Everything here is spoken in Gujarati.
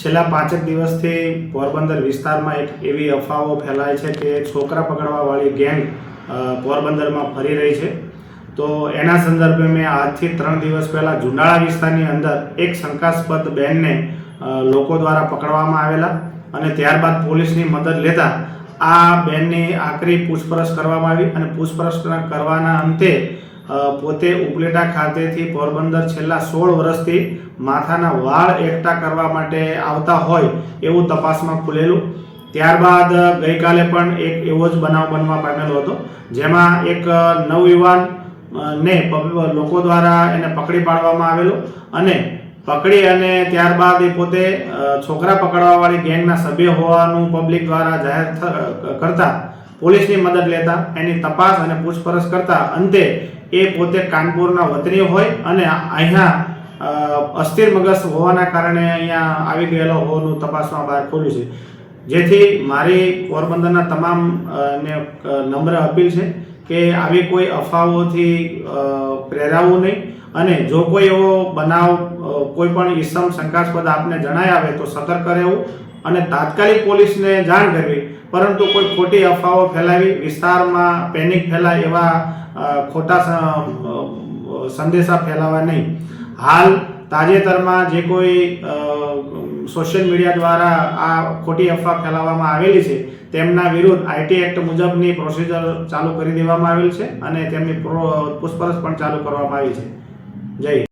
છેલ્લા 5 દિવસથી પોરબંદર વિસ્તારમાં એક એવી અફવાઓ ફેલાય છે કે છોકરા પકડવાવાળી ગેંગ પોરબંદરમાં ફરી રહી છે। તો એના સંદર્ભે મેં આજથી 3 દિવસ પહેલાં જુનાળા વિસ્તારની અંદર એક શંકાસ્પદ બેનને લોકો દ્વારા પકડવામાં આવેલા અને ત્યારબાદ પોલીસની મદદ લેતા આ બેનની આકરી પૂછપરછ કરવામાં આવી અને પૂછપરછ કરવાના અંતે પોતે ઉપલેટા ખાતેથી પોરબંદર છેલ્લા 16 વર્ષથી માથાના વાળ એકઠા કરવા માટે આવતા હોય એવું તપાસમાં ખુલેલું। ત્યારબાદ ગઈકાલે પણ એક એવો જ બનાવ બનવા પામેલો હતો, જેમાં એક નવયુવાન ને લોકો દ્વારા એને પકડી પાડવામાં આવેલો અને પકડી અને ત્યારબાદ એ પોતે છોકરા પકડવાવાળી ગેંગના સભ્ય હોવાનું પબ્લિક દ્વારા જાહેર કરતા પોલીસની મદદ લેતા એની તપાસ અને પૂછપરછ કરતા અંતે એ પોતે કાનપુરના વતની હોય અને અહીંયા અસ્થિર મગજ હોવાના કારણે અહીંયા આવી ગયેલો હોવાનું તપાસમાં બહાર ખોલ્યું છે। જેથી મારી પોરબંદરના તમામ ને નમ્ર અપીલ છે કે આવી કોઈ અફવાઓથી પ્રેરાવું નહીં અને જો કોઈ એવો બનાવ કોઈ પણ ઈસમ શંકાસ્પદ આપને જણાય આવે તો સતર્ક રહેવું અને તાત્કાલિક પોલીસને જાણ કરવી, પરંતુ કોઈ ખોટી અફવાઓ ફેલાવી વિસ્તારમાં પેનિક ફેલાય એવા ખોટા સંદેશા ફેલાવા નહીં। હાલ તાજેતરમાં જે કોઈ સોશિયલ મીડિયા દ્વારા આ ખોટી અફવા ફેલાવવામાં આવેલી છે તેમના વિરુદ્ધ આઈટી એક્ટ મુજબની પ્રોસિજર ચાલુ કરી દેવામાં આવેલ છે અને તેમની પૂછપરછ પણ ચાલુ કરવામાં આવી છે। જય